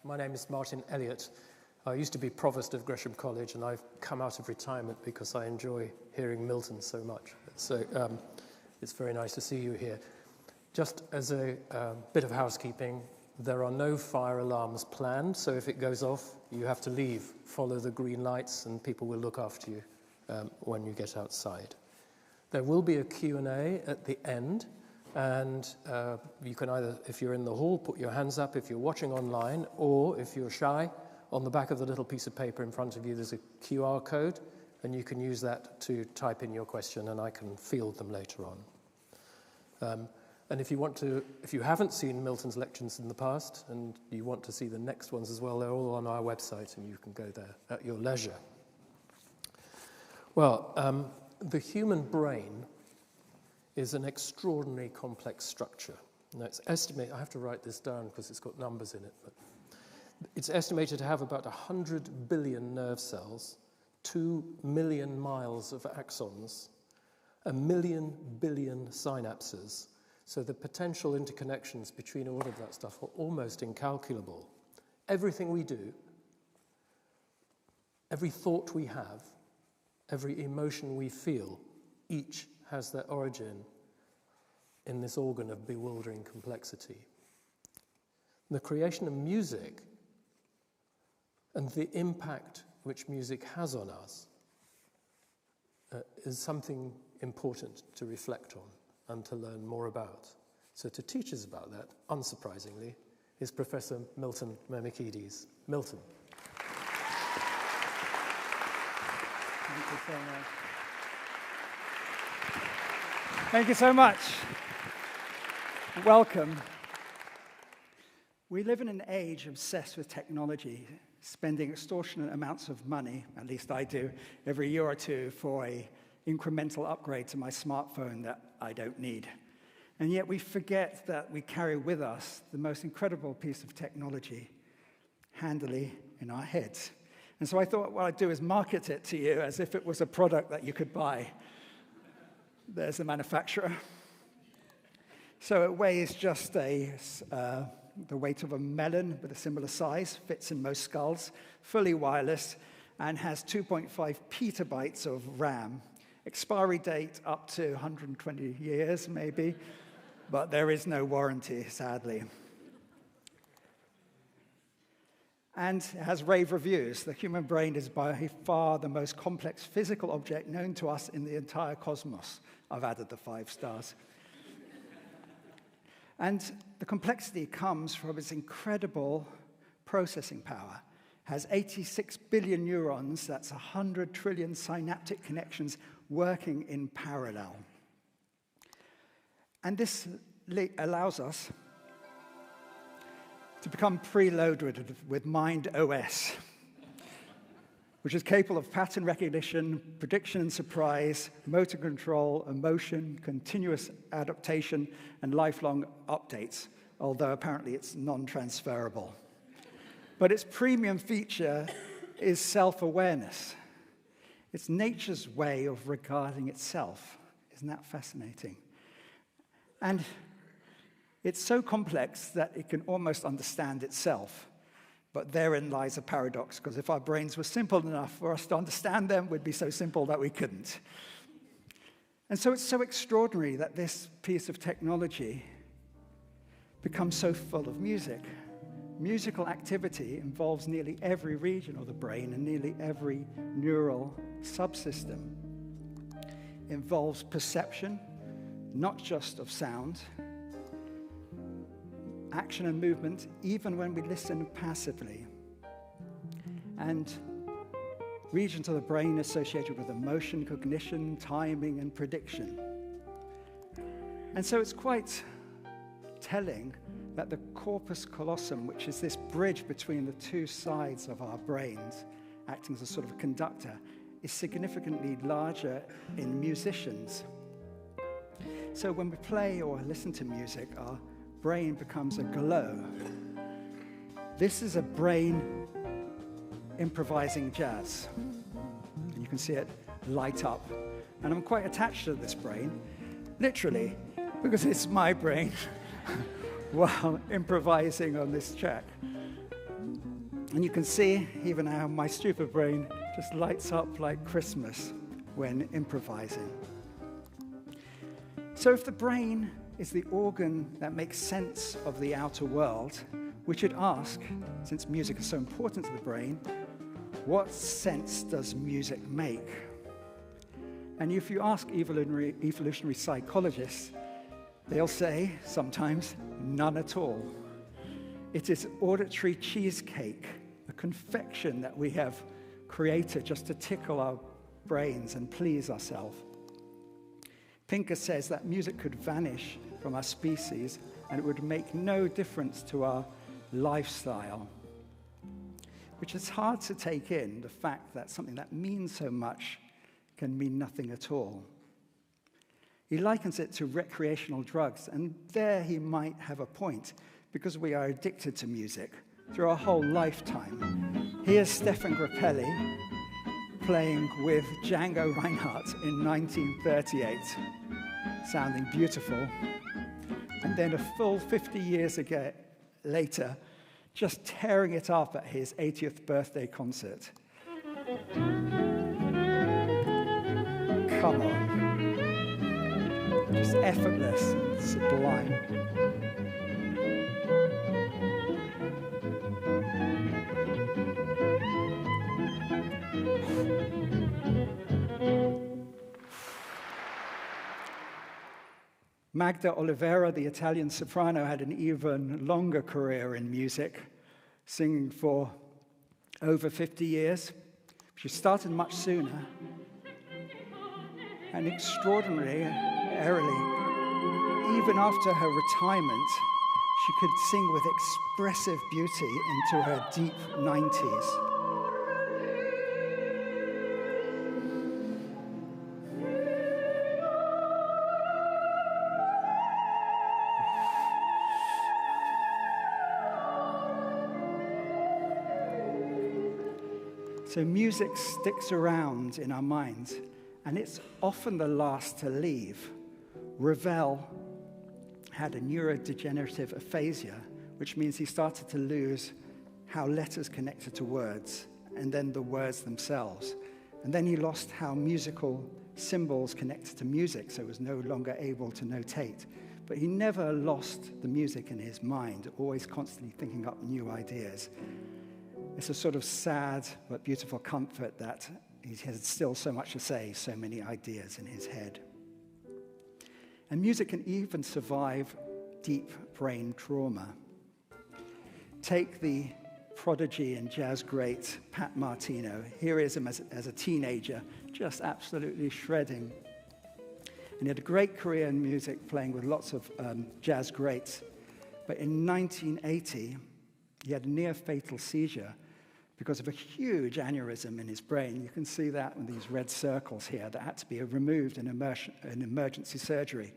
My name is Martin Elliott. I used to be provost of Gresham College, and I've come out of retirement because I enjoy hearing Milton so much. So it's very nice to see you here. Just as a bit of housekeeping, there are no fire alarms planned, so if it goes off, you have to leave. Follow the green lights, and people will look after you when you get outside. There will be a Q&A at the end. And you can either, if you're in the hall, put your hands up if you're watching online, or if you're shy, on the back of the little piece of paper in front of you, there's a QR code, and you can use that to type in your question, and I can field them later on. And if you haven't seen Milton's lectures in the past, and you want to see the next ones as well, they're all on our website, and you can go there at your leisure. Well, the human brain is an extraordinarily complex structure. Now it's estimated, I have to write this down because it's got numbers in it, but it's estimated to have about 100 billion nerve cells, 2 million miles of axons, 1 million billion synapses. So the potential interconnections between all of that stuff are almost incalculable. Everything we do, every thought we have, every emotion we feel, each has their origin in this organ of bewildering complexity. The creation of music and the impact which music has on us is something important to reflect on and to learn more about. So to teach us about that, unsurprisingly, is Professor Milton Mermikides. Milton. Thank you so much. Thank you so much. Welcome. We live in an age obsessed with technology, spending extortionate amounts of money, at least I do, every year or two for an incremental upgrade to my smartphone that I don't need. And yet we forget that we carry with us the most incredible piece of technology handily in our heads. And so I thought what I'd do is market it to you as if it was a product that you could buy. There's the manufacturer. So it weighs just the weight of a melon with a similar size, fits in most skulls, fully wireless, and has 2.5 petabytes of RAM. Expiry date up to 120 years, maybe, but there is no warranty, sadly. And it has rave reviews. The human brain is by far the most complex physical object known to us in the entire cosmos. I've added the 5 stars. And the complexity comes from its incredible processing power. It has 86 billion neurons, that's 100 trillion synaptic connections working in parallel. And this allows us to become preloaded with Mind OS, which is capable of pattern recognition, prediction and surprise, motor control, emotion, continuous adaptation, and lifelong updates, although apparently it's non-transferable. But its premium feature is self-awareness. It's nature's way of regarding itself. Isn't that fascinating? And it's so complex that it can almost understand itself. But therein lies a paradox, because if our brains were simple enough for us to understand them, we'd be so simple that we couldn't. And so it's so extraordinary that this piece of technology becomes so full of music. Musical activity involves nearly every region of the brain and nearly every neural subsystem. It involves perception, not just of sound, action and movement, even when we listen passively. And regions of the brain associated with emotion, cognition, timing, and prediction. And so it's quite telling that the corpus callosum, which is this bridge between the two sides of our brains, acting as a sort of conductor, is significantly larger in musicians. So when we play or listen to music, our brain becomes a glow. This is a brain improvising jazz. And you can see it light up. And I'm quite attached to this brain, literally, because it's my brain while improvising on this track. And you can see, even how my stupid brain just lights up like Christmas when improvising. So if the brain is the organ that makes sense of the outer world, we should ask, since music is so important to the brain, what sense does music make? And if you ask evolutionary psychologists, they'll say, sometimes, none at all. It is auditory cheesecake, a confection that we have created just to tickle our brains and please ourselves. Pinker says that music could vanish from our species and it would make no difference to our lifestyle, which is hard to take in, the fact that something that means so much can mean nothing at all. He likens it to recreational drugs, and there he might have a point, because we are addicted to music through our whole lifetime. Here's Stefan Grappelli playing with Django Reinhardt in 1938, sounding beautiful. And then a full 50 years later, just tearing it up at his 80th birthday concert. Come on. Just effortless and sublime. Magda Olivera, the Italian soprano, had an even longer career in music, singing for over 50 years. She started much sooner, and extraordinarily, even after her retirement, she could sing with expressive beauty into her deep 90s. So music sticks around in our minds, and it's often the last to leave. Ravel had a neurodegenerative aphasia, which means he started to lose how letters connected to words, and then the words themselves. And then he lost how musical symbols connected to music, so he was no longer able to notate. But he never lost the music in his mind, always constantly thinking up new ideas. It's a sort of sad but beautiful comfort that he has still so much to say, so many ideas in his head. And music can even survive deep brain trauma. Take the prodigy and jazz great Pat Martino. Here is him as a teenager, just absolutely shredding. And he had a great career in music, playing with lots of jazz greats. But in 1980, he had a near-fatal seizure because of a huge aneurysm in his brain. You can see that in these red circles here that had to be removed in emergency surgery.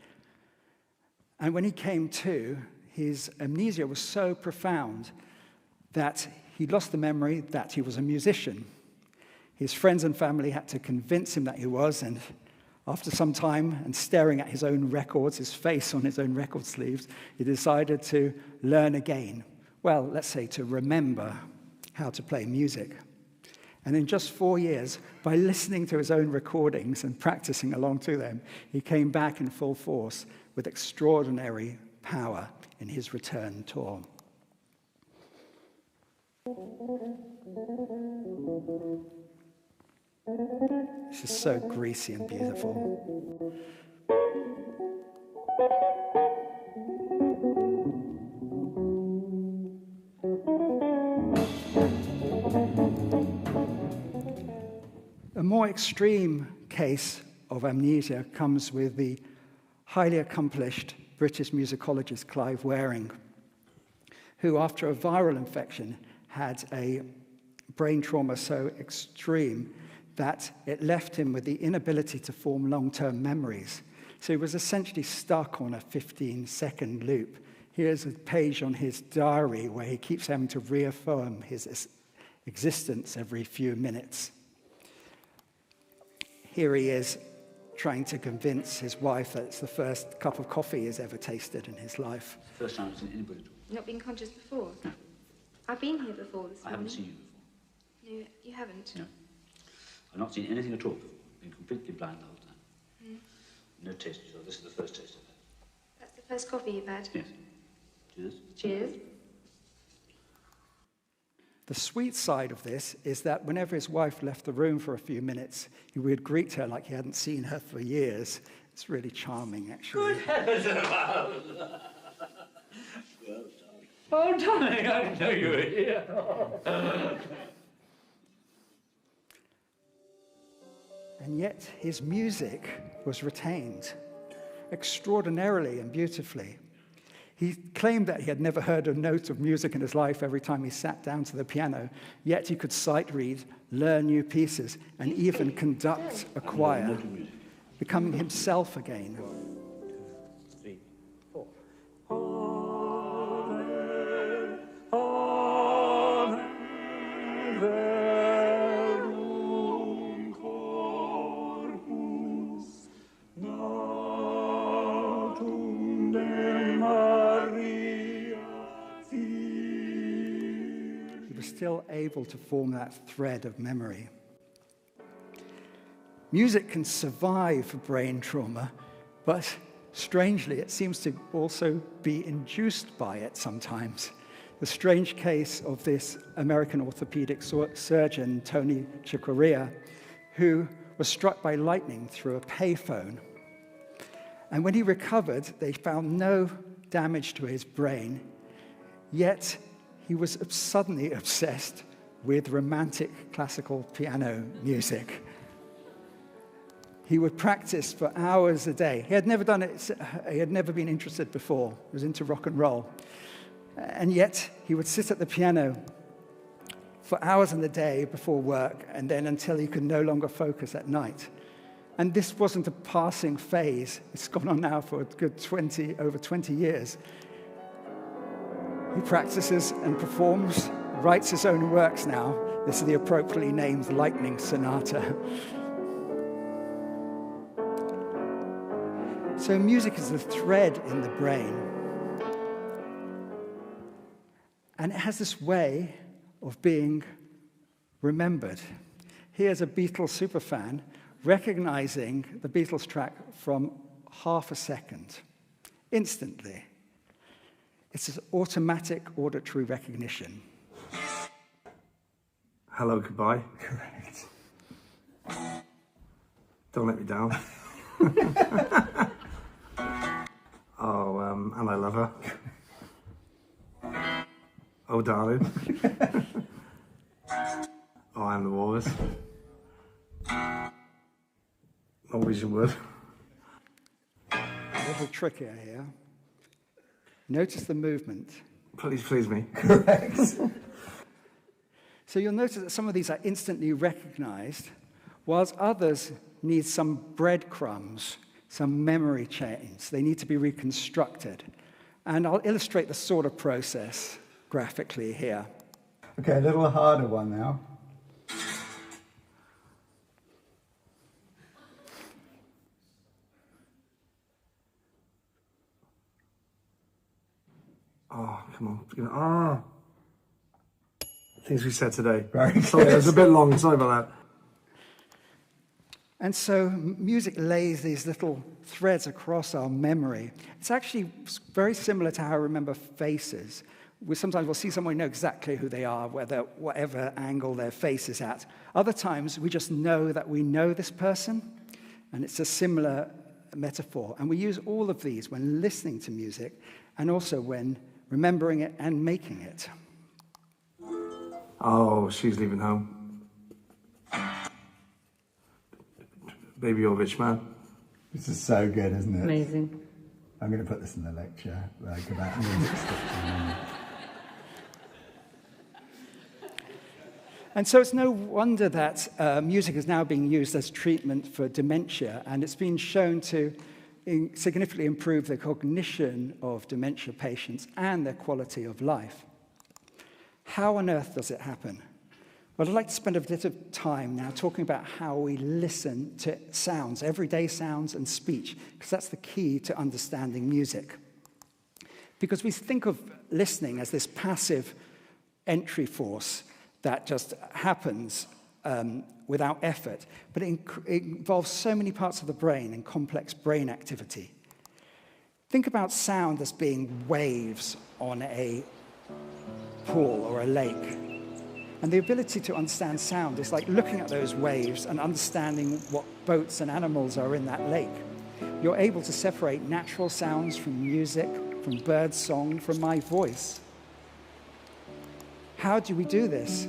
And when he came to, his amnesia was so profound that he lost the memory that he was a musician. His friends and family had to convince him that he was, and after some time and staring at his own records, his face on his own record sleeves, he decided to learn again. Well, let's say to remember how to play music. And in just 4 years, by listening to his own recordings and practicing along to them, he came back in full force with extraordinary power in his return tour. This is so greasy and beautiful. A more extreme case of amnesia comes with the highly accomplished British musicologist Clive Waring, who, after a viral infection, had a brain trauma so extreme that it left him with the inability to form long-term memories. So he was essentially stuck on a 15-second loop. Here's a page on his diary where he keeps having to reaffirm his existence every few minutes. Here he is trying to convince his wife that it's the first cup of coffee he's ever tasted in his life. First time I've seen anybody. Not been conscious before? No. I've been here before this morning. I haven't seen you before. No, you haven't? No. I've not seen anything at all before. Been completely blind the whole time. No taste, so this is the first taste I've had. That's the first coffee you've had? Yes. Cheers. Cheers. The sweet side of this is that whenever his wife left the room for a few minutes, he would greet her like he hadn't seen her for years. It's really charming, actually. Good heavens above! Oh, darling, I didn't know you were here. And yet his music was retained extraordinarily and beautifully. He claimed that he had never heard a note of music in his life every time he sat down to the piano, yet he could sight read, learn new pieces, and even conduct a choir, becoming himself again. 1, 2, 3, 4. Still able to form that thread of memory. Music can survive brain trauma, but strangely, it seems to also be induced by it sometimes. The strange case of this American orthopedic surgeon, Tony Chicoria, who was struck by lightning through a payphone. And when he recovered, they found no damage to his brain, yet he was suddenly obsessed with romantic classical piano music. He would practice for hours a day. He had never done it, he had never been interested before. He was into rock and roll. And yet, he would sit at the piano for hours in the day before work, and then until he could no longer focus at night. And this wasn't a passing phase. It's gone on now for a good over 20 years. He practices and performs, writes his own works now. This is the appropriately named Lightning Sonata. So music is the thread in the brain. And it has this way of being remembered. Here's a Beatles superfan recognizing the Beatles track from half a second, instantly. It's an automatic auditory recognition. Hello, goodbye. Correct. Don't let me down. And I love her. Oh, darling. Oh, I am the walrus. Norwegian word. A little trickier here. Notice the movement. Please please me. Correct. So you'll notice that some of these are instantly recognized, whilst others need some breadcrumbs, some memory chains. They need to be reconstructed. And I'll illustrate the sort of process graphically here. Okay, a little harder one now. Oh, come on. Oh. Things we said today. Very Sorry, it was a bit long. Sorry about that. And so music lays these little threads across our memory. It's actually very similar to how I remember faces. Sometimes we'll see someone, we know exactly who they are, whatever angle their face is at. Other times, we just know that we know this person, and it's a similar metaphor. And we use all of these when listening to music, and also when remembering it and making it. Oh, she's leaving home. Baby, you're a rich man. This is so good, isn't it? Amazing. I'm going to put this in the lecture, like about music stuff. And so it's no wonder that music is now being used as treatment for dementia, and it's been shown to significantly improve the cognition of dementia patients and their quality of life. How on earth does it happen? Well, I'd like to spend a bit of time now talking about how we listen to sounds, everyday sounds and speech, because that's the key to understanding music. Because we think of listening as this passive entry force that just happens without effort, but it involves so many parts of the brain and complex brain activity. Think about sound as being waves on a pool or a lake. And the ability to understand sound is like looking at those waves and understanding what boats and animals are in that lake. You're able to separate natural sounds from music, from bird song, from my voice. How do we do this?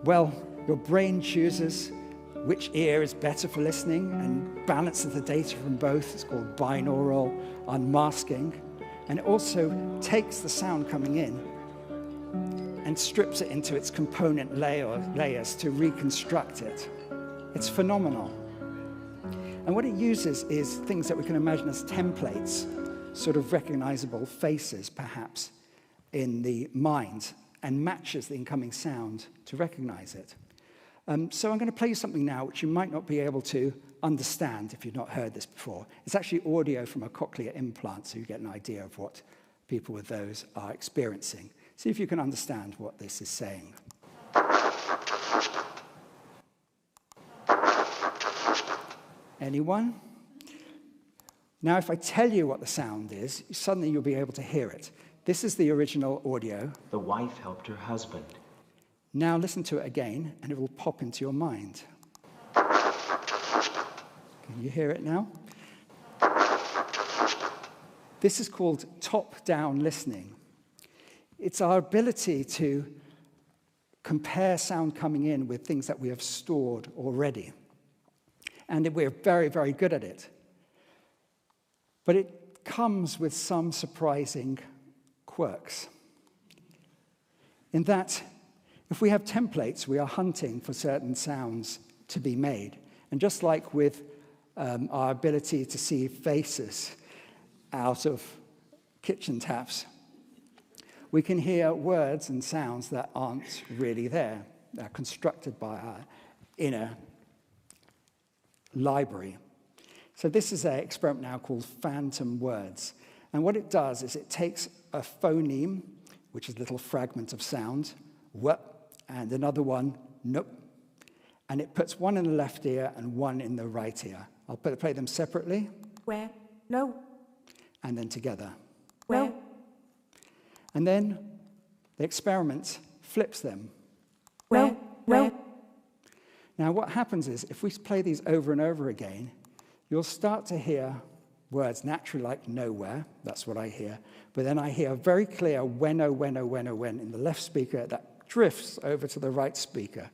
Well, your brain chooses which ear is better for listening and balances the data from both. It's called binaural unmasking. And it also takes the sound coming in and strips it into its component layers to reconstruct it. It's phenomenal. And what it uses is things that we can imagine as templates, sort of recognizable faces, perhaps, in the mind, and matches the incoming sound to recognize it. So I'm going to play you something now which you might not be able to understand if you've not heard this before. It's actually audio from a cochlear implant, so you get an idea of what people with those are experiencing. See if you can understand what this is saying. Anyone? Now, if I tell you what the sound is, suddenly you'll be able to hear it. This is the original audio. The wife helped her husband. Now listen to it again, and it will pop into your mind. Can you hear it now? This is called top-down listening. It's our ability to compare sound coming in with things that we have stored already. And we're very, very good at it. But it comes with some surprising quirks. In that, if we have templates, we are hunting for certain sounds to be made. And just like with our ability to see faces out of kitchen taps, we can hear words and sounds that aren't really there. They're constructed by our inner library. So this is an experiment now called phantom words. And what it does is it takes a phoneme, which is a little fragment of sound, w, and another one, nope, and it puts one in the left ear and one in the right ear. I'll play them separately. Where? No. And then together. Where? And then the experiment flips them. Where? Where? Now what happens is, if we play these over and over again, you'll start to hear words naturally like nowhere, that's what I hear, but then I hear very clear when, oh, when, oh, when, oh, when in the left speaker that drifts over to the right speaker.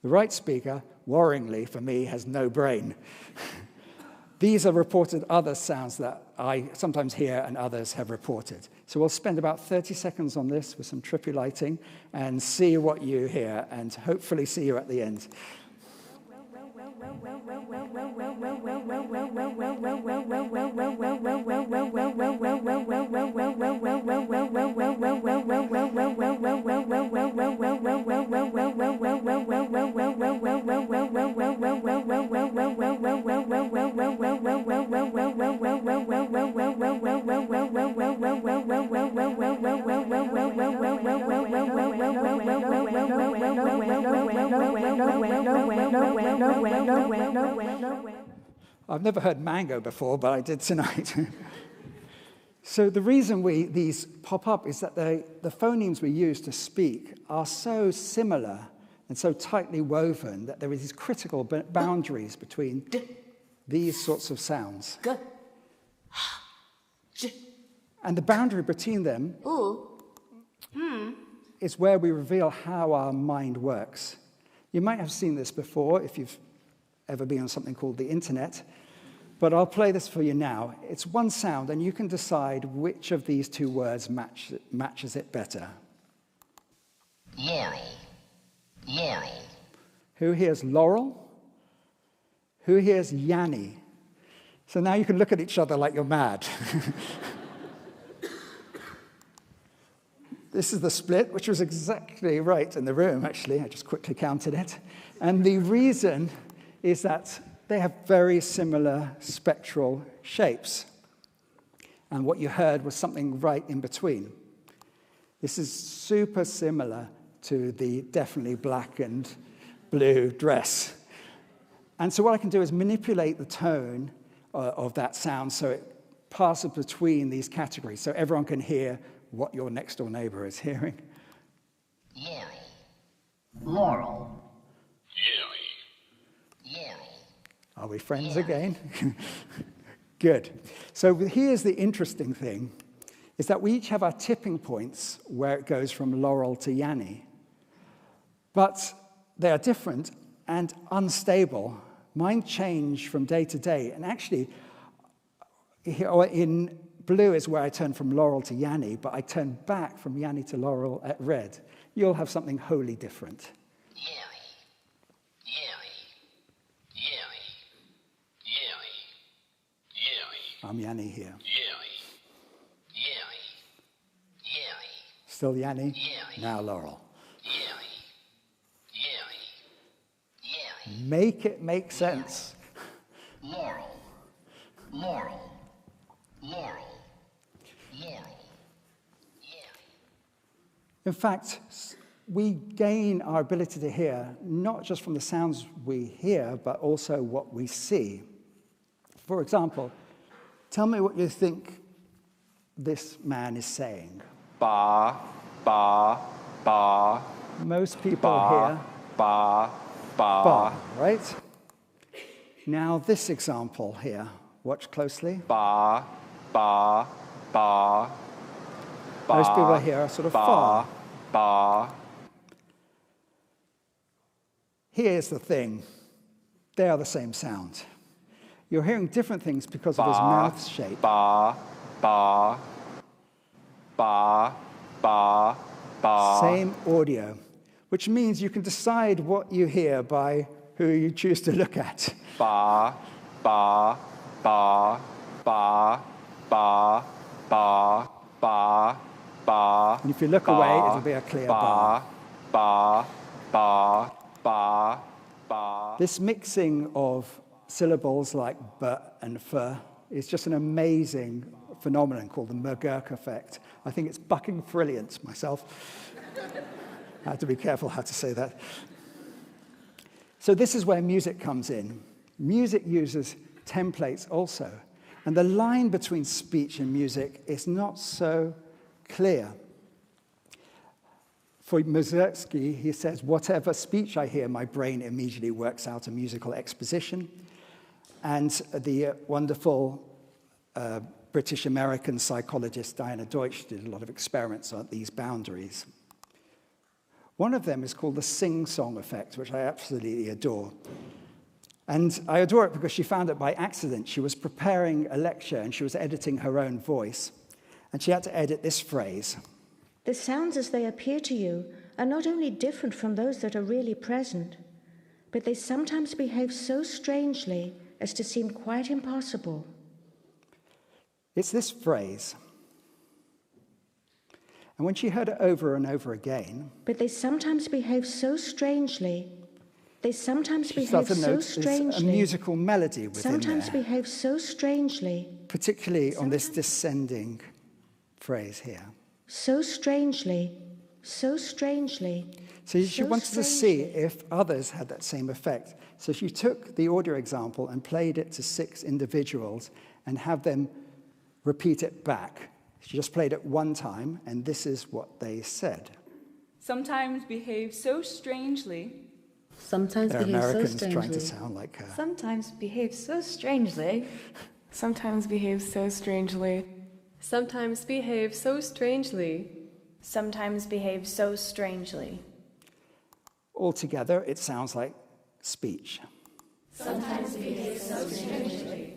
The right speaker, worryingly for me, has no brain. These are reported other sounds that I sometimes hear and others have reported. So we'll spend about 30 seconds on this with some trippy lighting and see what you hear and hopefully see you at the end. I've never heard mango before, but I did tonight. So the reason these pop up is that the phonemes we use to speak are so similar and so tightly woven that there are these critical boundaries between these sorts of sounds. And the boundary between them is where we reveal how our mind works. You might have seen this before if you've ever been on something called the internet, but I'll play this for you now. It's one sound, and you can decide which of these two words matches it better. Laurel. Laurel. Who hears laurel? Who hears Yanni? So now you can look at each other like you're mad. This is the split, which was exactly right in the room, actually. I just quickly counted it. And the reason is that they have very similar spectral shapes. And what you heard was something right in between. This is super similar to the definitely black and blue dress. And so what I can do is manipulate the tone of that sound so it passes between these categories, so everyone can hear what your next-door neighbor is hearing. Laurel. Laurel. Are we friends again? Good. So here's the interesting thing, is that we each have our tipping points where it goes from Laurel to Yanni. But they are different and unstable. Mine change from day to day. And actually, in blue is where I turn from Laurel to Yanni, but I turn back from Yanni to Laurel at red. You'll have something wholly different. I'm Yanni here. Still Yanni? Now Laurel. Make it make sense. Laurel. Laurel. Laurel. Laurel. In fact, we gain our ability to hear not just from the sounds we hear, but also what we see. For example, tell me what you think this man is saying. Ba, ba, ba. Most people hear Ba, ba. ba, right? Now this example here, watch closely. Ba, ba, ba. Most people here are sort of far. Ba. Here's the thing. They are the same sound. You're hearing different things because of his mouth shape. Ba, ba. Ba, ba, ba. Same audio, which means you can decide what you hear by who you choose to look at. Ba, ba, ba, ba, ba, ba, ba, ba. And if you look away, it'll be a clear bar. Ba, ba, ba, ba. This mixing of syllables like b and f is just an amazing phenomenon called the McGurk effect. I think it's bucking brilliant myself. I have to be careful how to say that. So this is where music comes in. Music uses templates also. And the line between speech and music is not so clear. For Mussorgsky, he says, whatever speech I hear, my brain immediately works out a musical exposition. And the wonderful British-American psychologist Diana Deutsch did a lot of experiments on these boundaries. One of them is called the sing-song effect, which I absolutely adore. And I adore it because she found it by accident. She was preparing a lecture and she was editing her own voice. And she had to edit this phrase. The sounds as they appear to you are not only different from those that are really present, but they sometimes behave so strangely as to seem quite impossible. It's this phrase. And when she heard it over and over again, but they sometimes behave so strangely. They sometimes she behave started to so note strangely. there's a musical melody within sometimes there, behave so strangely. particularly on this descending phrase here. So strangely, so strangely. So she so wanted to see if others had that same effect. So she took the audio example and played it to 6 individuals and have them repeat it back. She just played it one time, and this is what they said. Sometimes behave so strangely. Sometimes They're behave Americans so strangely. trying to sound like her. Sometimes behave so strangely. Sometimes behave so strangely. Sometimes behave so strangely. Sometimes behave so strangely. Altogether, it sounds like speech. Sometimes behave so strangely.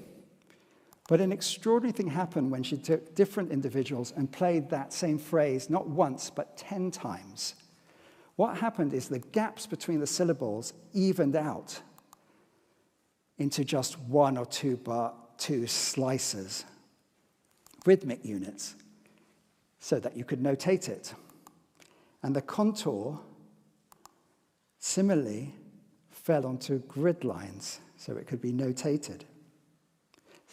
But an extraordinary thing happened when she took different individuals and played that same phrase not once, but 10 times. What happened is the gaps between the syllables evened out into just 1 or 2 slices, rhythmic units, so that you could notate it. And the contour similarly fell onto grid lines, so it could be notated.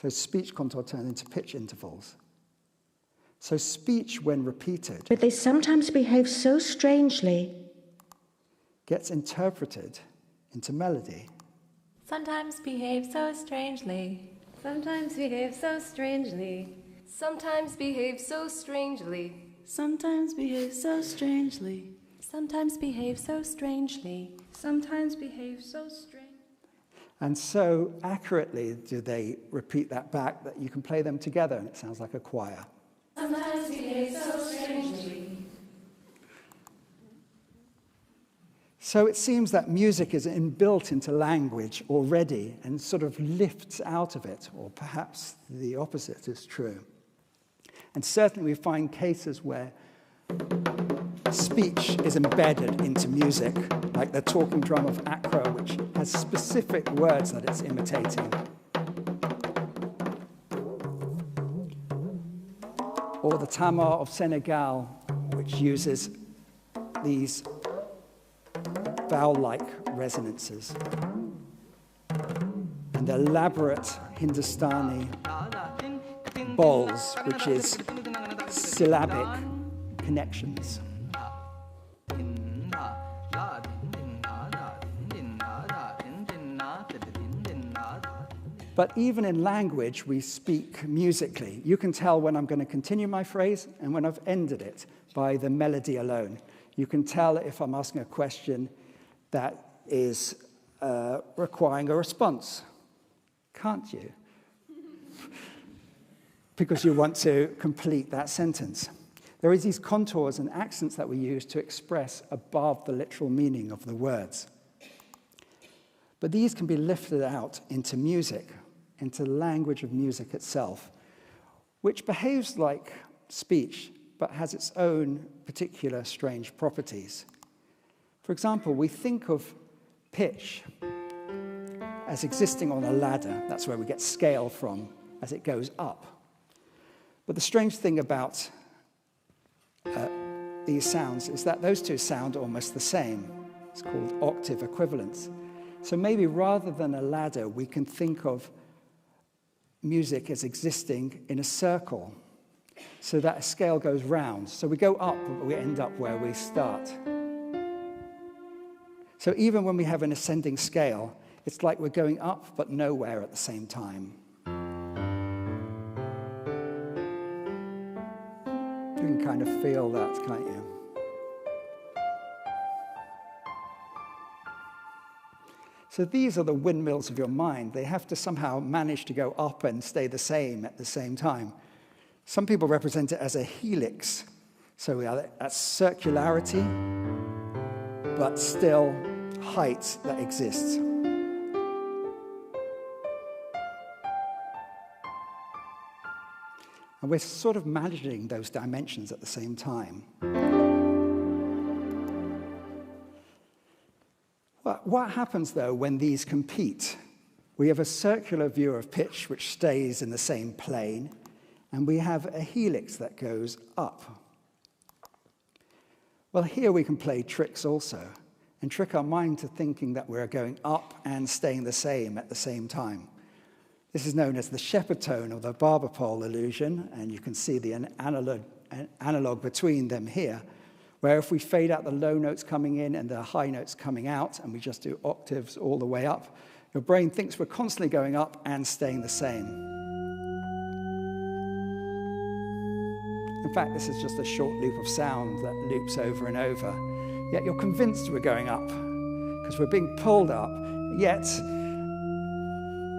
So speech contour turned into pitch intervals. So speech, when repeated, but they sometimes behave so strangely, gets interpreted into melody. Sometimes behave so strangely. Sometimes behave so strangely. Sometimes behave so strangely. Sometimes behave so strangely. Sometimes behave so strangely. Sometimes behave so strange. And so accurately do they repeat that back that you can play them together and it sounds like a choir. Sometimes behave so strangely. So it seems that music is inbuilt into language already and sort of lifts out of it, or perhaps the opposite is true. And certainly we find cases where speech is embedded into music, like the talking drum of Accra, which has specific words that it's imitating. Or the tamar of Senegal, which uses these vowel-like resonances. And the elaborate Hindustani bowls, which is syllabic connections. But even in language, we speak musically. You can tell when I'm going to continue my phrase and when I've ended it by the melody alone. You can tell if I'm asking a question that is requiring a response, can't you? Because you want to complete that sentence. There is these contours and accents that we use to express above the literal meaning of the words. But these can be lifted out into music, into the language of music itself, which behaves like speech, but has its own particular strange properties. For example, we think of pitch as existing on a ladder. That's where we get scale from as it goes up. But the strange thing about these sounds is that those two sound almost the same. It's called octave equivalence. So maybe rather than a ladder, we can think of music as existing in a circle, so that a scale goes round. So we go up, but we end up where we start. So even when we have an ascending scale, it's like we're going up, but nowhere at the same time. You can kind of feel that, can't you? So these are the windmills of your mind. They have to somehow manage to go up and stay the same at the same time. Some people represent it as a helix. So that's circularity, but still height that exists. And we're sort of managing those dimensions at the same time. What happens, though, when these compete? We have a circular view of pitch, which stays in the same plane, and we have a helix that goes up. Well, here we can play tricks also, and trick our mind to thinking that we're going up and staying the same at the same time. This is known as the shepherd tone or the barber pole illusion, and you can see the analog between them here, where if we fade out the low notes coming in and the high notes coming out, and we just do octaves all the way up, your brain thinks we're constantly going up and staying the same. In fact, this is just a short loop of sound that loops over and over. Yet you're convinced we're going up, because we're being pulled up, yet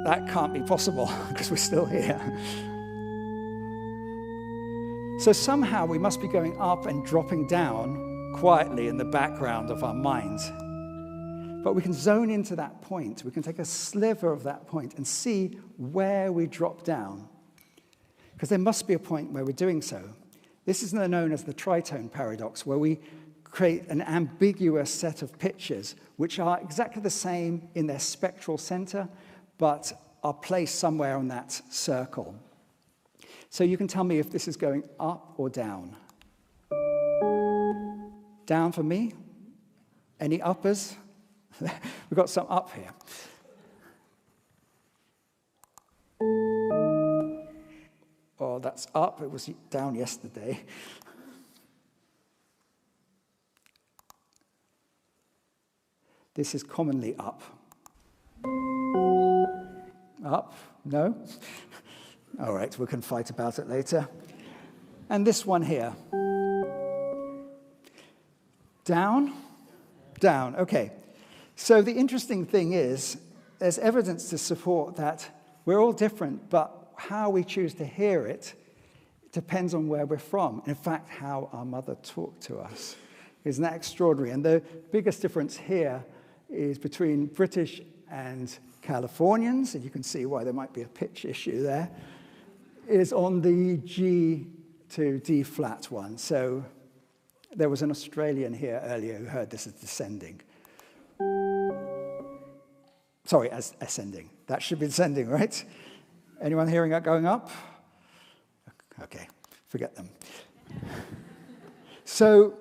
that can't be possible, because we're still here. So somehow we must be going up and dropping down quietly in the background of our minds. But we can zone into that point. We can take a sliver of that point and see where we drop down. Because there must be a point where we're doing so. This is known as the tritone paradox, where we create an ambiguous set of pitches which are exactly the same in their spectral center, but are placed somewhere on that circle. So you can tell me if this is going up or down. Down for me? Any uppers? We've got some up here. Oh, that's up. It was down yesterday. This is commonly up. Up? No? All right, we can fight about it later. And this one here. Down? Down, okay. So the interesting thing is, there's evidence to support that we're all different, but how we choose to hear it depends on where we're from. In fact, how our mother talked to us. Isn't that extraordinary? And the biggest difference here is between British and Californians, and you can see why there might be a pitch issue there, is on the G to D flat one. So there was an Australian here earlier who heard this as descending. Sorry, as ascending. That should be descending, right? Anyone hearing that going up? Okay, forget them. So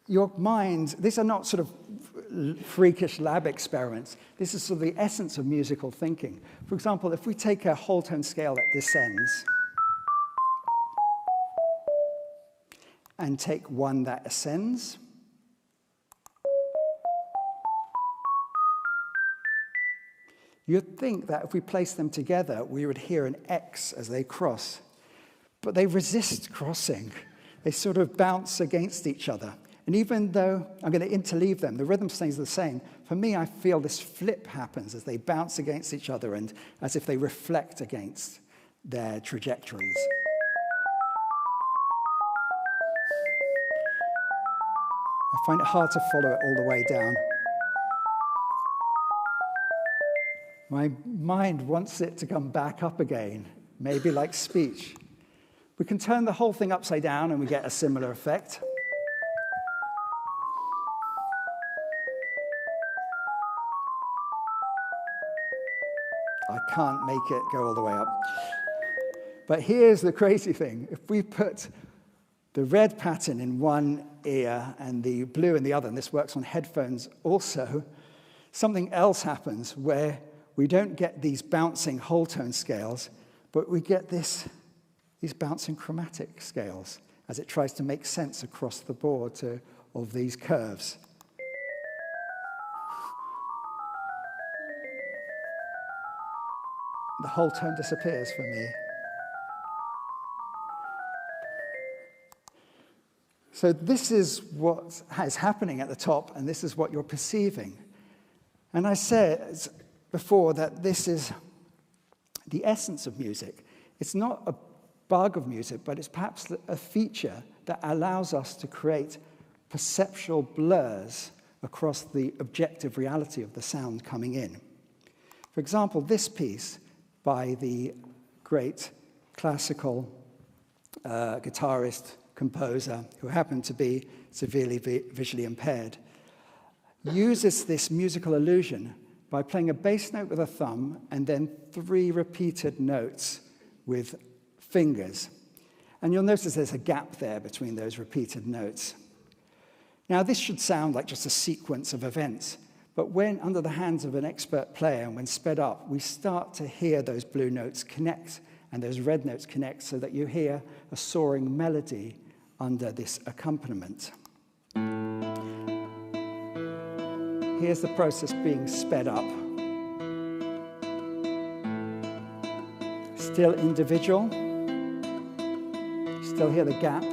your mind, these are not sort of freakish lab experiments. This is sort of the essence of musical thinking. For example, if we take a whole tone scale that descends and take one that ascends, you'd think that if we place them together, we would hear an X as they cross. But they resist crossing. They sort of bounce against each other. And even though I'm going to interleave them, the rhythm stays the same. For me, I feel this flip happens as they bounce against each other and as if they reflect against their trajectories. I find it hard to follow it all the way down. My mind wants it to come back up again, maybe like speech. We can turn the whole thing upside down and we get a similar effect. I can't make it go all the way up. But here's the crazy thing. If we put the red pattern in one ear and the blue in the other, and this works on headphones also, something else happens where we don't get these bouncing whole tone scales, but we get these bouncing chromatic scales as it tries to make sense across the board of these curves. The whole tone disappears for me. So this is what is happening at the top, and this is what you're perceiving. And I said before that this is the essence of music. It's not a bug of music, but it's perhaps a feature that allows us to create perceptual blurs across the objective reality of the sound coming in. For example, this piece by the great classical guitarist, composer, who happened to be severely visually impaired, uses this musical illusion by playing a bass note with a thumb and then 3 repeated notes with fingers. And you'll notice there's a gap there between those repeated notes. Now, this should sound like just a sequence of events, but when under the hands of an expert player and when sped up, we start to hear those blue notes connect and those red notes connect so that you hear a soaring melody under this accompaniment. Here's the process being sped up. Still individual. Still hear the gap.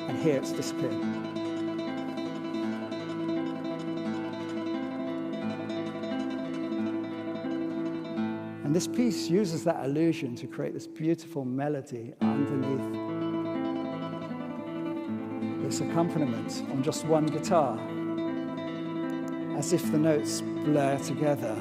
And here it's disappeared. And this piece uses that illusion to create this beautiful melody underneath this accompaniment on just one guitar, as if the notes blur together.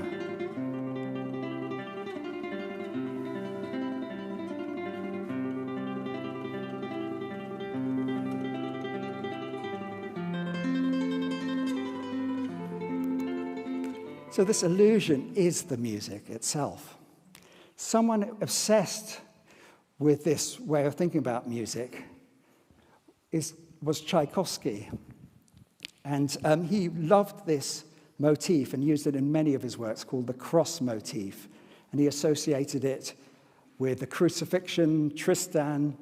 So this illusion is the music itself. Someone obsessed with this way of thinking about music was Tchaikovsky. And he loved this motif and used it in many of his works, called the cross motif. And he associated it with the crucifixion, Tristan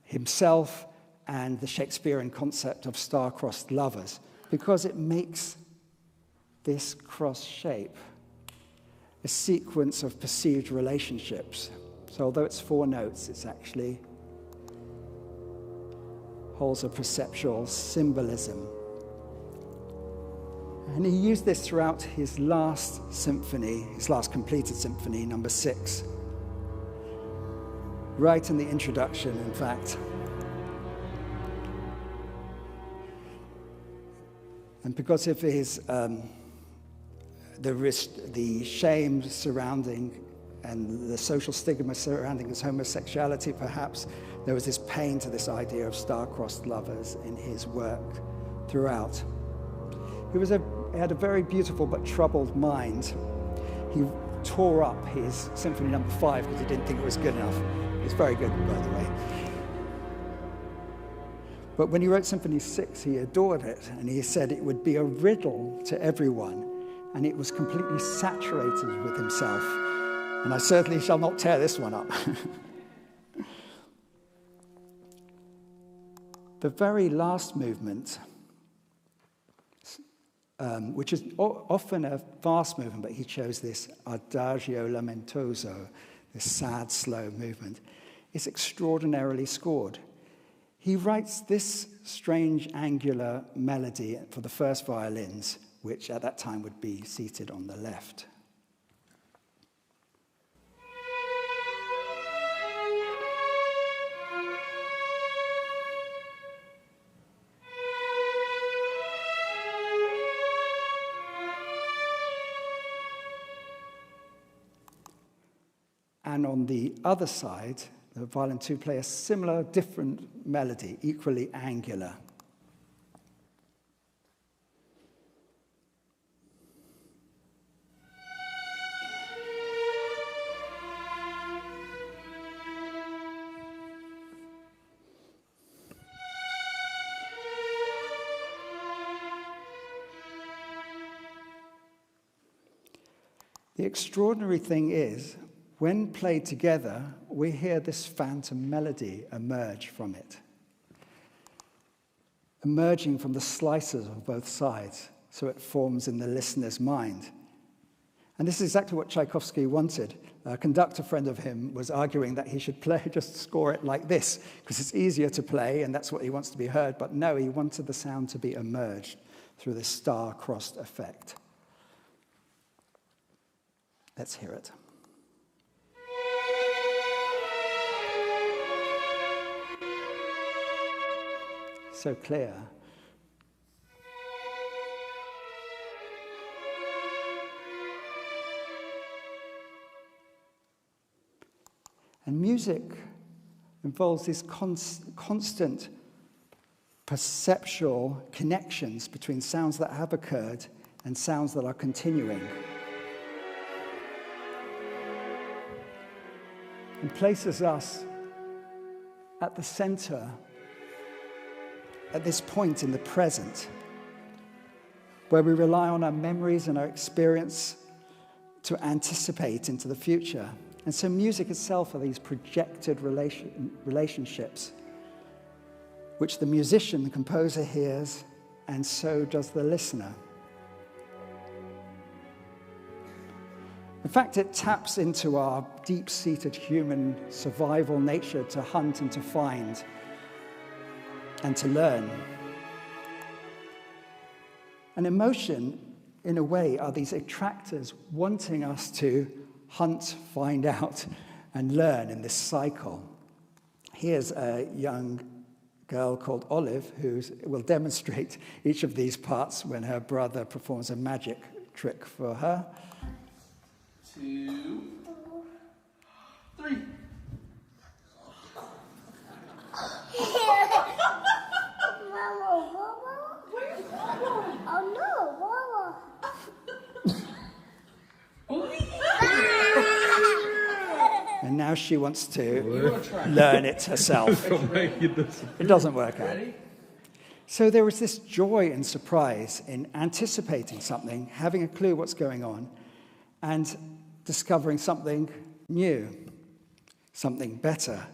himself, and the Shakespearean concept of star-crossed lovers, because it makes this cross shape a sequence of perceived relationships. So although it's 4 notes, it's actually holds a perceptual symbolism. And he used this throughout his last symphony, his last completed symphony, number 6. Right in the introduction, in fact. And because of his the shame surrounding and the social stigma surrounding his homosexuality, perhaps, there was this pain to this idea of star-crossed lovers in his work throughout. He had a very beautiful but troubled mind. He tore up his Symphony number 5 because he didn't think it was good enough. It's very good, by the way. But when he wrote Symphony 6, he adored it, and he said it would be a riddle to everyone, and it was completely saturated with himself. And I certainly shall not tear this one up. The very last movement, which is often a fast movement, but he chose this adagio lamentoso, this sad, slow movement, is extraordinarily scored. He writes this strange angular melody for the first violins, which at that time would be seated on the left. And on the other side, the violin 2 play a similar, different melody, equally angular. The extraordinary thing is, when played together, we hear this phantom melody emerge from it, emerging from the slices of both sides, so it forms in the listener's mind. And this is exactly what Tchaikovsky wanted. A conductor friend of him was arguing that he should just score it like this, because it's easier to play, and that's what he wants to be heard. But no, he wanted the sound to be emerged through this star-crossed effect. Let's hear it. So clear. And music involves these constant perceptual connections between sounds that have occurred and sounds that are continuing. And places us at the center, at this point in the present, where we rely on our memories and our experience to anticipate into the future. And so music itself are these projected relationships, which the musician, the composer, hears, and so does the listener. In fact, it taps into our deep-seated human survival nature to hunt and to find and to learn. And emotion, in a way, are these attractors wanting us to hunt, find out, and learn in this cycle. Here's a young girl called Olive who will demonstrate each of these parts when her brother performs a magic trick for her. 2, 3. Oh no, And now she wants to learn it herself. It doesn't work out. So there was this joy and surprise in anticipating something, having a clue what's going on, and discovering something new, something better.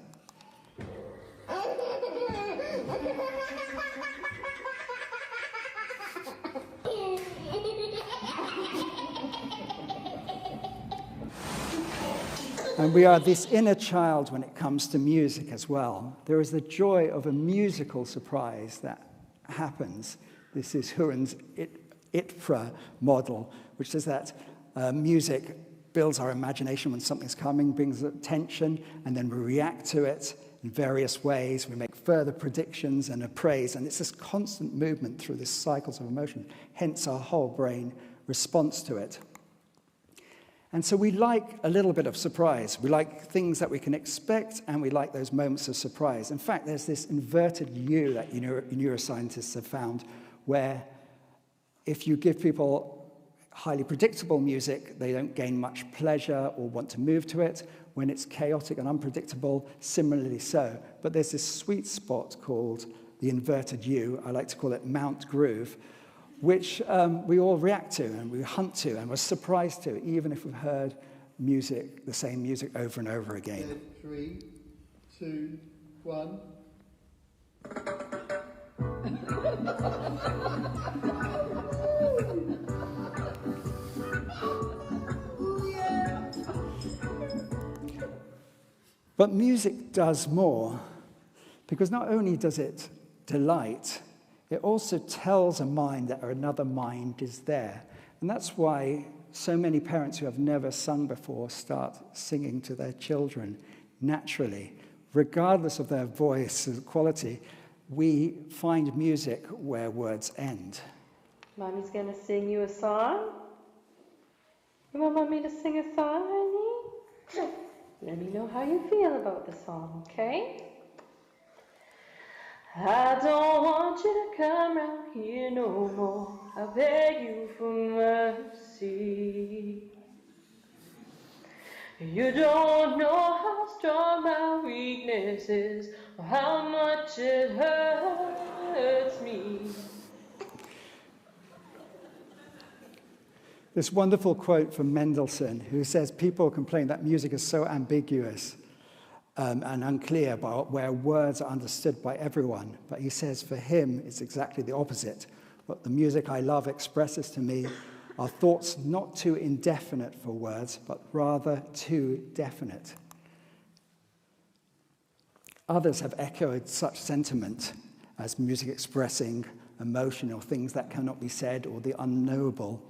And we are this inner child when it comes to music as well. There is the joy of a musical surprise that happens. This is Huron's ITFRA model, which says that music builds our imagination when something's coming, brings attention, and then we react to it in various ways. We make further predictions and appraise, and it's this constant movement through these cycles of emotion, hence our whole brain response to it. And so we like a little bit of surprise. We like things that we can expect, and we like those moments of surprise. In fact, there's this inverted U that neuroscientists have found, where if you give people highly predictable music, they don't gain much pleasure or want to move to it. When it's chaotic and unpredictable, similarly so. But there's this sweet spot called the inverted U, I like to call it Mount Groove, which we all react to and we hunt to and we're surprised to, even if we've heard music, the same music over and over again. 3, 2, 1. But music does more, because not only does it delight, it also tells a mind that another mind is there. And that's why so many parents who have never sung before start singing to their children naturally. Regardless of their voice quality, we find music where words end. Mommy's going to sing you a song. You want Mommy to sing a song, honey? Let me know how you feel about the song, okay? I don't want you to come round here no more. I beg you for mercy. You don't know how strong my weakness is, or how much it hurts me. This wonderful quote from Mendelssohn, who says people complain that music is so ambiguous and unclear about where words are understood by everyone. But he says for him, it's exactly the opposite. What the music I love expresses to me are thoughts not too indefinite for words, but rather too definite. Others have echoed such sentiment as music expressing emotion or things that cannot be said or the unknowable.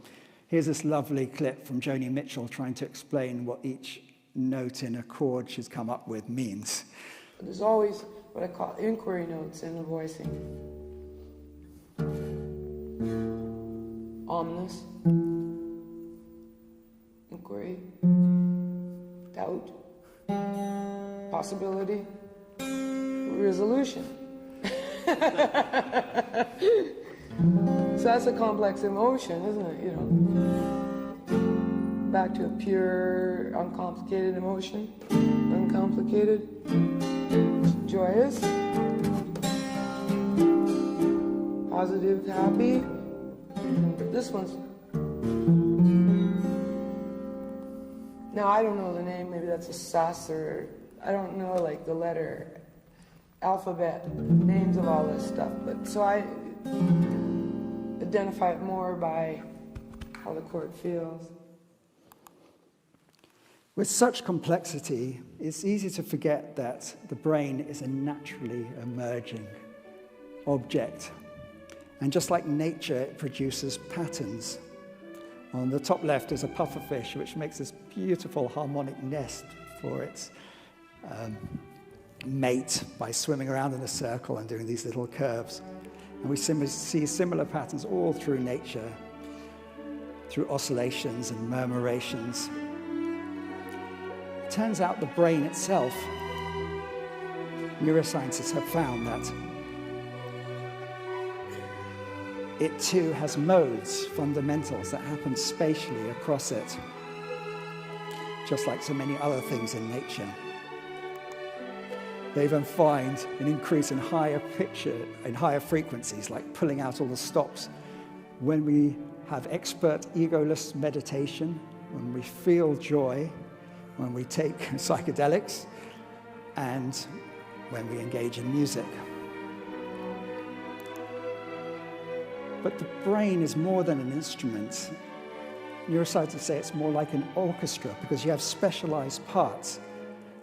Here's this lovely clip from Joni Mitchell trying to explain what each note in a chord she's come up with means. There's always what I call inquiry notes in the voicing. Ominous, inquiry, doubt, possibility, resolution. So that's a complex emotion, isn't it? You know, back to a pure, uncomplicated emotion, uncomplicated, joyous, positive, happy. This one's, now I don't know the name, maybe that's a sus, or I don't know like the letter, alphabet, names of all this stuff, but so I identify it more by how the chord feels. With such complexity, it's easy to forget that the brain is a naturally emerging object. And just like nature, it produces patterns. On the top left is a pufferfish, which makes this beautiful harmonic nest for its mate by swimming around in a circle and doing these little curves. And we see similar patterns all through nature, through oscillations and murmurations. It turns out the brain itself, neuroscientists have found that it too has modes, fundamentals that happen spatially across it, just like so many other things in nature. They even find an increase in higher frequencies, like pulling out all the stops. When we have expert egoless meditation, when we feel joy, when we take psychedelics, and when we engage in music. But the brain is more than an instrument. Neuroscientists say it's more like an orchestra because you have specialized parts.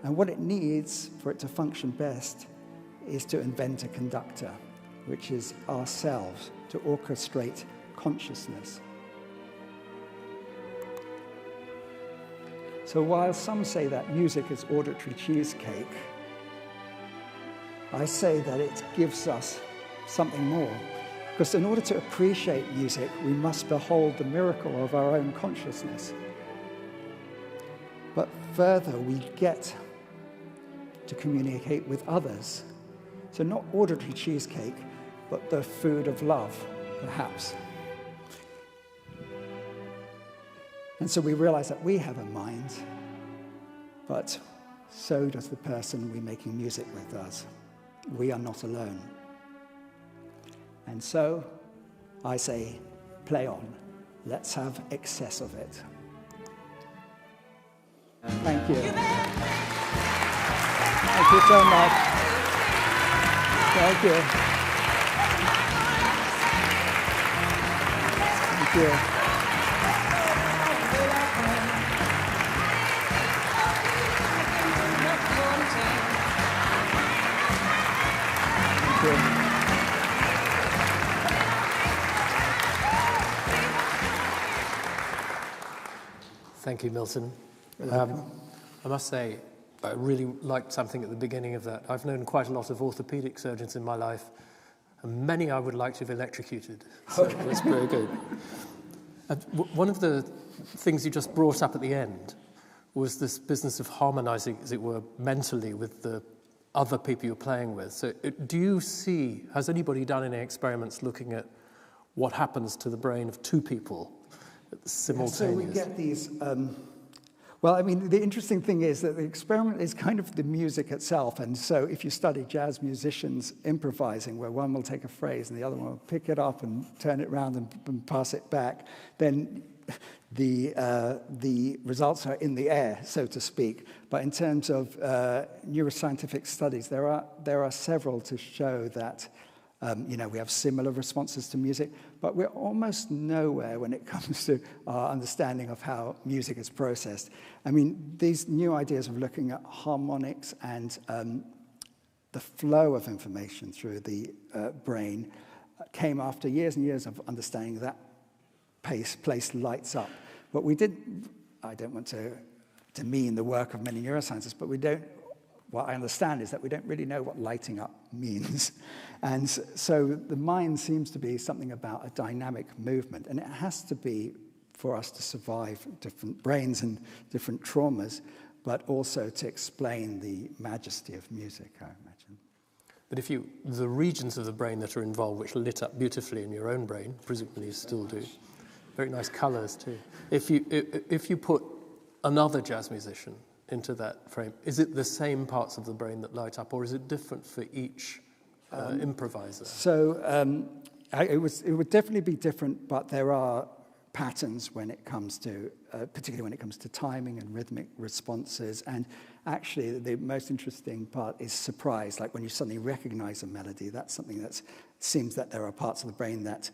And what it needs for it to function best is to invent a conductor, which is ourselves, to orchestrate consciousness. So while some say that music is auditory cheesecake, I say that it gives us something more. Because in order to appreciate music, we must behold the miracle of our own consciousness. But further, we get to communicate with others. So not auditory cheesecake, but the food of love, perhaps. And so we realize that we have a mind, but so does the person we're making music with us. We are not alone. And so I say, play on. Let's have excess of it. Thank you. Thank you so much. Thank you. Thank you. Thank you. Thank you, Milton. I must say, I really liked something at the beginning of that. I've known quite a lot of orthopedic surgeons in my life, and many I would like to have electrocuted. So that's very good. One of the things you just brought up at the end was this business of harmonizing, as it were, mentally with the other people you're playing with. So do you see, has anybody done any experiments looking at what happens to the brain of two people simultaneously? So we get these, well, I mean, the interesting thing is that the experiment is kind of the music itself. And so if you study jazz musicians improvising, where one will take a phrase and the other one will pick it up and turn it around and pass it back, then the results are in the air, so to speak. But in terms of neuroscientific studies, there are several to show that we have similar responses to music, but we're almost nowhere when it comes to our understanding of how music is processed. I mean, these new ideas of looking at harmonics and the flow of information through the brain came after years and years of understanding that place lights up. But we didn't, I don't want to demean the work of many neuroscientists, but what I understand is that we don't really know what lighting up means. And so the mind seems to be something about a dynamic movement, and it has to be for us to survive different brains and different traumas, but also to explain the majesty of music, I imagine. But the regions of the brain that are involved, which lit up beautifully in your own brain, presumably you still do, very nice colors too. If you put another jazz musician into that frame, is it the same parts of the brain that light up, or is it different for each improviser? So it would definitely be different, but there are patterns when it comes to, particularly when it comes to timing and rhythmic responses. And actually, the most interesting part is surprise. Like when you suddenly recognize a melody, that's something that seems that there are parts of the brain that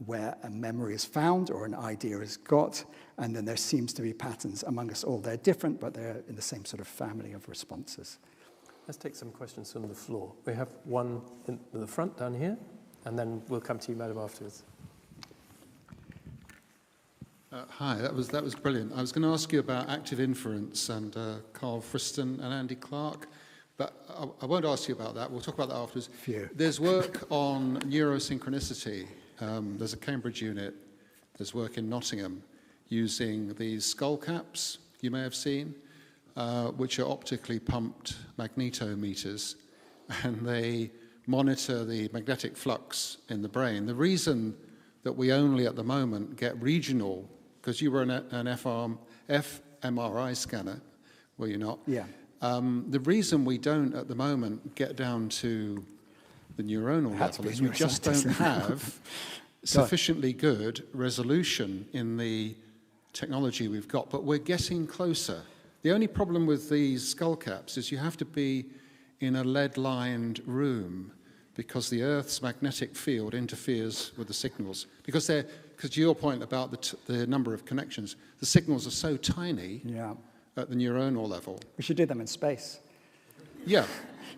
where a memory is found or an idea is got, and then there seems to be patterns among us all. They're different, but they're in the same sort of family of responses. Let's take some questions from the floor. We have one in the front down here, and then we'll come to you, madam, afterwards. Hi, that was brilliant. I was going to ask you about active inference and Carl Friston and Andy Clark, but I won't ask you about that. We'll talk about that afterwards. There's work on neurosynchronicity. There's a Cambridge unit. There's work in Nottingham using these skull caps you may have seen, which are optically pumped magnetometers, and they monitor the magnetic flux in the brain. The reason that we only at the moment get regional, because you were an fMRI scanner, were you not? Yeah. The reason we don't, at the moment, get down to the neuronal level is we just don't have sufficiently good resolution in the technology we've got, but we're getting closer. The only problem with these skull caps is you have to be in a lead-lined room because the Earth's magnetic field interferes with the signals. Because to your point about the number of connections, the signals are so tiny at the neuronal level. We should do them in space. Yeah,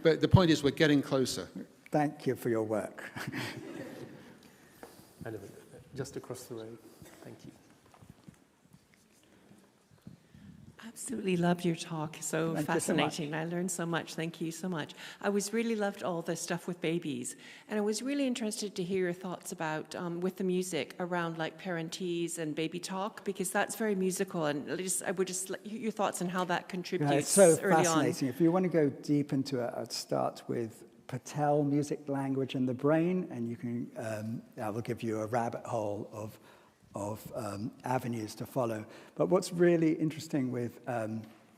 but the point is we're getting closer. Thank you for your work. Just across the road. Thank you. Absolutely loved your talk. So fascinating. I learned so much. Thank you so much. I really loved all the stuff with babies. And I was really interested to hear your thoughts about, with the music, around like parentese and baby talk, because that's very musical. And I would just like your thoughts on how that contributes it's so early fascinating. on. If you want to go deep into it, I'd start with Patel, music, language, and the brain. And you can, I will give you a rabbit hole of avenues to follow. But what's really interesting with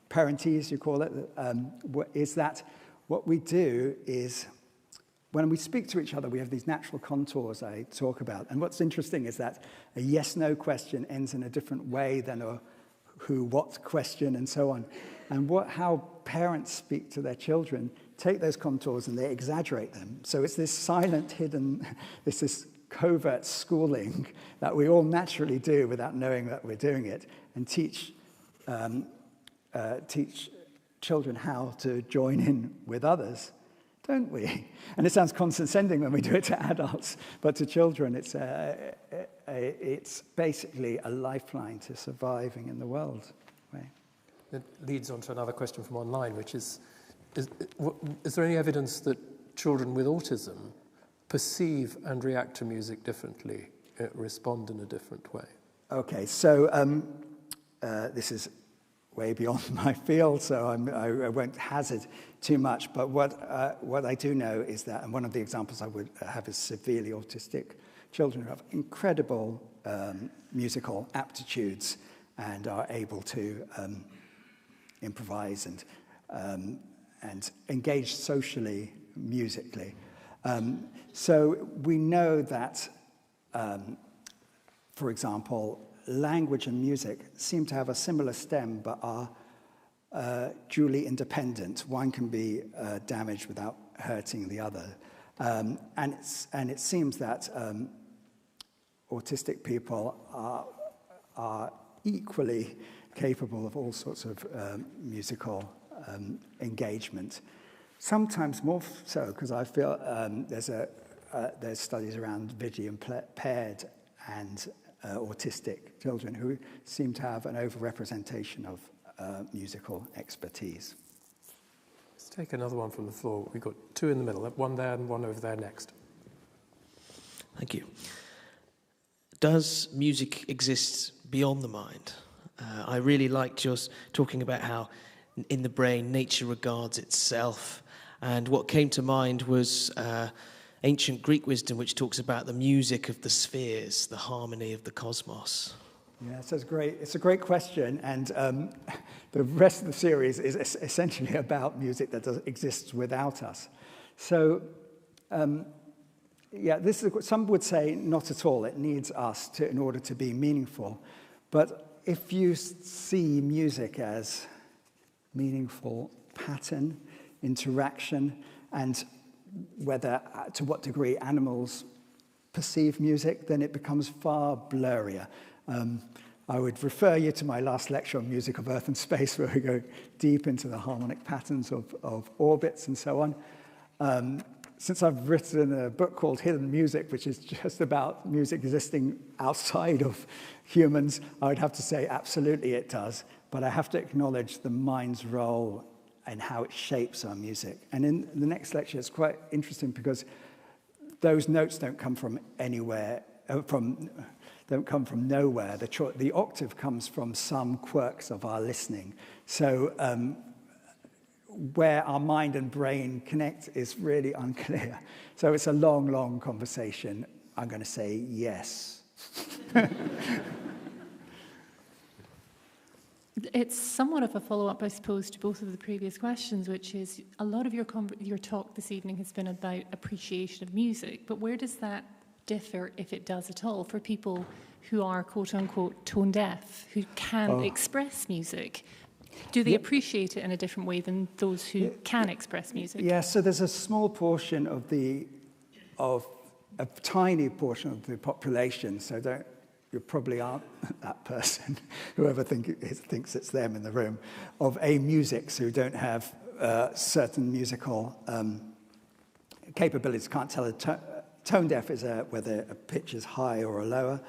parentese, you call it, is that what we do is when we speak to each other, we have these natural contours I talk about. And what's interesting is that a yes-no question ends in a different way than a who-what question and so on. And how parents speak to their children take those contours and they exaggerate them. So it's this silent, hidden, this covert schooling that we all naturally do without knowing that we're doing it, and teach children how to join in with others, don't we? And it sounds condescending when we do it to adults, but to children it's basically a lifeline to surviving in the world. Right? It leads on to another question from online, which is there any evidence that children with autism perceive and react to music differently, respond in a different way? Okay, so this is way beyond my field, so I won't hazard too much, but what I do know is that, and one of the examples I would have is severely autistic children who have incredible musical aptitudes and are able to improvise and engage socially, musically. So we know that, for example, language and music seem to have a similar stem, but are dually independent. One can be damaged without hurting the other. And it seems that autistic people are equally capable of all sorts of musical engagement. Sometimes more so, because I feel there's studies around visually impaired and autistic children who seem to have an overrepresentation of musical expertise. Let's take another one from the floor. We've got two in the middle, one there and one over there next. Thank you. Does music exist beyond the mind? I really liked yours talking about how in the brain nature regards itself. And what came to mind was ancient Greek wisdom, which talks about the music of the spheres, the harmony of the cosmos. Yeah, so it's a great question, and the rest of the series is essentially about music that exists without us. So, some would say not at all. It needs us in order to be meaningful. But if you see music as meaningful pattern, interaction, and to what degree animals perceive music, then it becomes far blurrier. I would refer you to my last lecture on music of Earth and space, where we go deep into the harmonic patterns of orbits and so on. Since I've written a book called Hidden Music, which is just about music existing outside of humans, I would have to say absolutely it does. But I have to acknowledge the mind's role and how it shapes our music. And in the next lecture, it's quite interesting because those notes don't come from anywhere, don't come from nowhere. The octave comes from some quirks of our listening. So where our mind and brain connect is really unclear. So it's a long, long conversation. I'm going to say yes. It's somewhat of a follow-up, I suppose, to both of the previous questions, which is a lot of your talk this evening has been about appreciation of music, but where does that differ, if it does at all, for people who are quote-unquote tone deaf, who can't express music? Do they appreciate it in a different way than those who can express music? Yeah, so there's a small portion of a tiny portion of the population, so you probably aren't that person, whoever thinks it's them in the room, of musics who don't have certain musical capabilities, can't tell tone deaf is whether a pitch is high or a lower,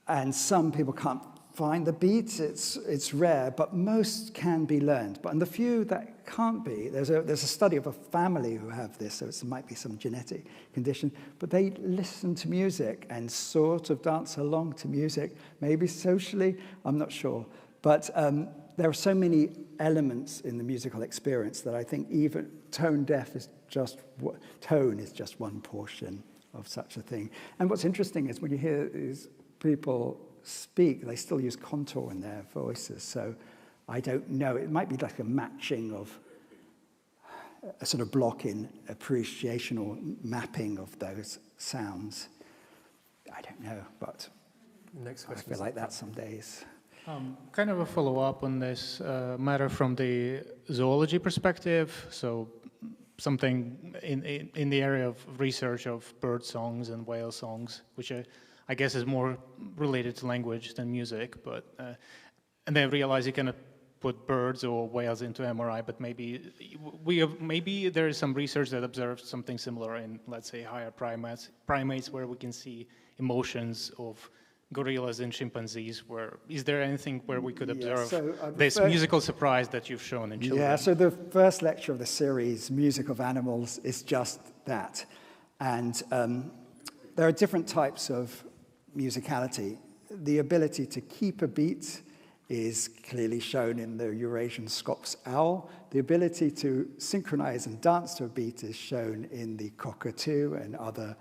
and some people can't find the beats. It's rare, but most can be learned. But in the few that can't be, there's a study of a family who have this, so it might be some genetic condition, but they listen to music and sort of dance along to music, maybe socially, I'm not sure. But there are so many elements in the musical experience that I think even tone deaf is just one portion of such a thing. And what's interesting is when you hear these people speak, they still use contour in their voices. So I don't know. It might be like a matching of a sort of block in appreciation or mapping of those sounds. I don't know, but next question. I feel like that some days. Kind of a follow-up on this matter from the zoology perspective. So something in the area of research of bird songs and whale songs, which I guess is more related to language than music, but and then realize you cannot put birds or whales into MRI, but maybe there is some research that observes something similar in, let's say, higher primates where we can see emotions of gorillas and chimpanzees. Is there anything where we could observe this musical surprise that you've shown in children? Yeah, so the first lecture of the series, Music of Animals, is just that. And there are different types of musicality. The ability to keep a beat is clearly shown in the Eurasian Scops owl. The ability to synchronize and dance to a beat is shown in the cockatoo and other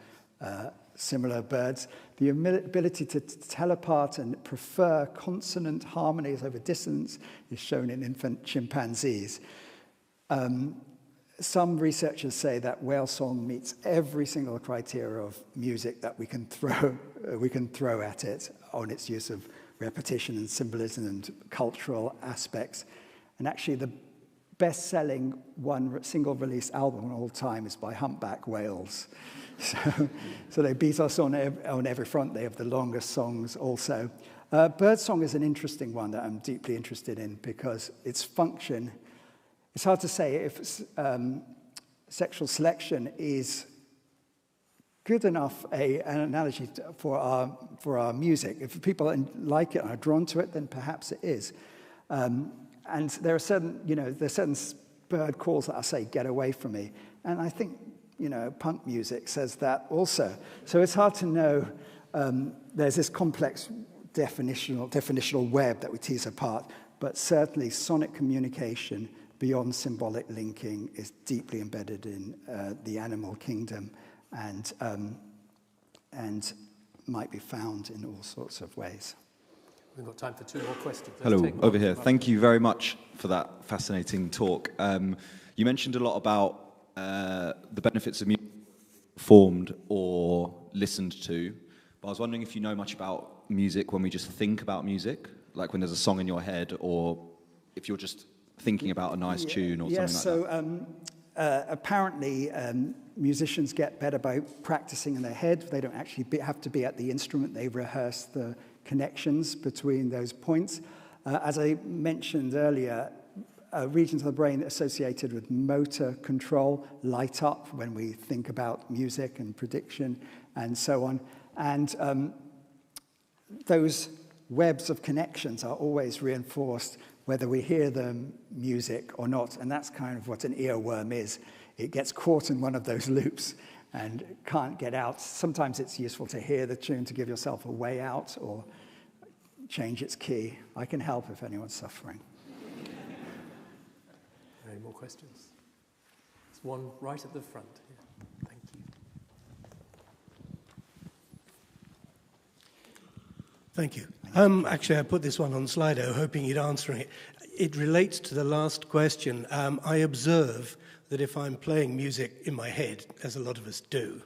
similar birds. The ability to tell apart and prefer consonant harmonies over dissonance is shown in infant chimpanzees. Some researchers say that whale song meets every single criteria of music that we can throw at it on its use of repetition and symbolism and cultural aspects. And actually, the best-selling single release album of all time is by humpback whales. So they beat us on every front. They have the longest songs also. Birdsong is an interesting one that I'm deeply interested in because its function. It's hard to say if sexual selection is good enough an analogy for our music. If people like it and are drawn to it, then perhaps it is. And there are certain bird calls that I say, "Get away from me," and I think punk music says that also. So it's hard to know. There's this complex definitional web that we tease apart, but certainly sonic communication beyond symbolic linking is deeply embedded in the animal kingdom and might be found in all sorts of ways. We've got time for two more questions. Hello, over here. Thank you very much for that fascinating talk. You mentioned a lot about the benefits of music performed or listened to, but I was wondering if you know much about music when we just think about music, like when there's a song in your head, or if you're just thinking about a nice tune or something like that. So apparently musicians get better by practicing in their head. They don't actually have to be at the instrument. They rehearse the connections between those points. As I mentioned earlier, regions of the brain associated with motor control light up when we think about music and prediction and so on. And those webs of connections are always reinforced whether we hear the music or not. And that's kind of what an earworm is. It gets caught in one of those loops and can't get out. Sometimes it's useful to hear the tune to give yourself a way out or change its key. I can help if anyone's suffering. Any more questions? There's one right at the front here. Thank Thank you. Actually, I put this one on Slido, hoping you'd answer it. It relates to the last question. I observe that if I'm playing music in my head, as a lot of us do,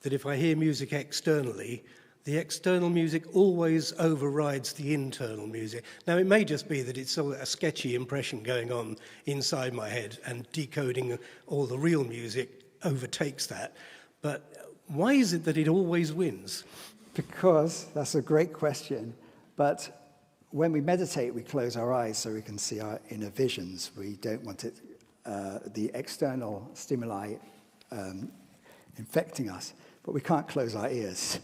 that if I hear music externally, the external music always overrides the internal music. Now, it may just be that it's a sketchy impression going on inside my head, and decoding all the real music overtakes that. But why is it that it always wins? Because, that's a great question, but when we meditate, we close our eyes so we can see our inner visions. We don't want it, the external stimuli infecting us, but we can't close our ears.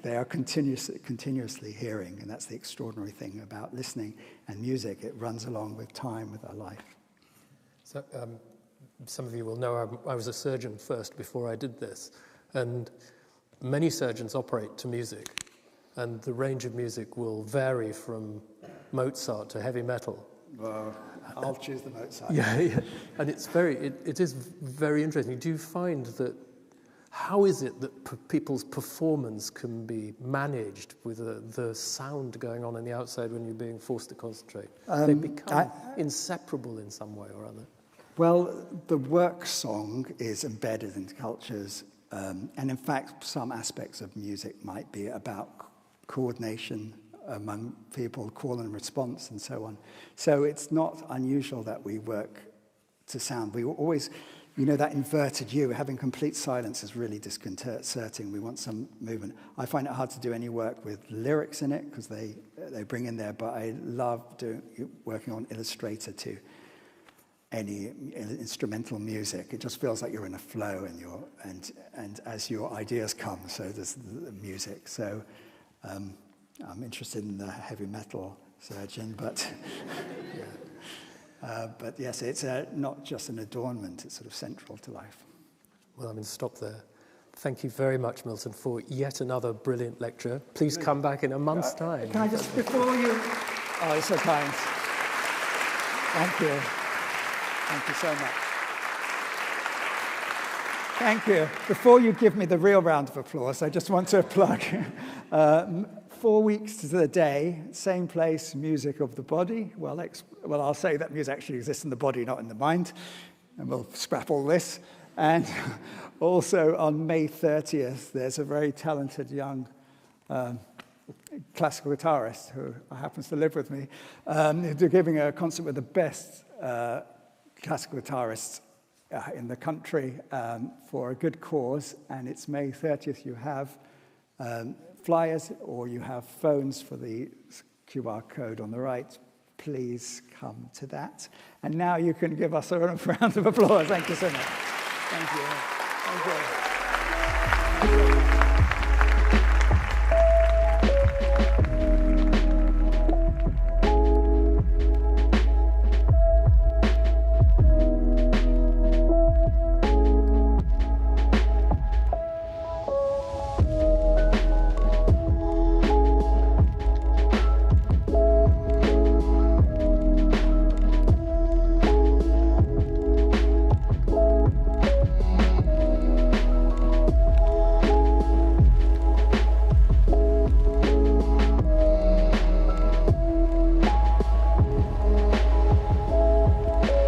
They are continuously hearing, and that's the extraordinary thing about listening and music. It runs along with time, with our life. So, some of you will know I was a surgeon first before I did this, and many surgeons operate to music, and the range of music will vary from Mozart to heavy metal. Well, I'll choose the Mozart. Yeah. And it is very interesting. Do you find that, how is it that people's performance can be managed with the sound going on in the outside when you're being forced to concentrate? They become inseparable in some way or other. Well, the work song is embedded into cultures, and in fact, some aspects of music might be about coordination among people, call and response, and so on. So it's not unusual that we work to sound. We always, that inverted U, having complete silence is really disconcerting. We want some movement. I find it hard to do any work with lyrics in it because they bring in there, but I love working on Illustrator to any instrumental music. It just feels like you're in a flow, and as your ideas come, so does the music. So I'm interested in the heavy metal surgeon, but but yes, it's not just an adornment, it's sort of central to life. Well, I'm going to stop there. Thank you very much, Milton, for yet another brilliant lecture. Please come back in a month's time. Can I just, before you... Oh, it's so kind. Thank you. Thank you so much. Thank you. Before you give me the real round of applause, I just want to plug 4 weeks to the day, same place, Music of the Body. Well, I'll say that music actually exists in the body, not in the mind, and we'll scrap all this. And also on May 30th, there's a very talented young classical guitarist who happens to live with me. They're giving a concert with the best classical guitarists in the country for a good cause, and it's May 30th. You have flyers or you have phones for the QR code on the right. Please come to that. And now you can give us a round of applause. Thank you so much. Thank you. Thank you.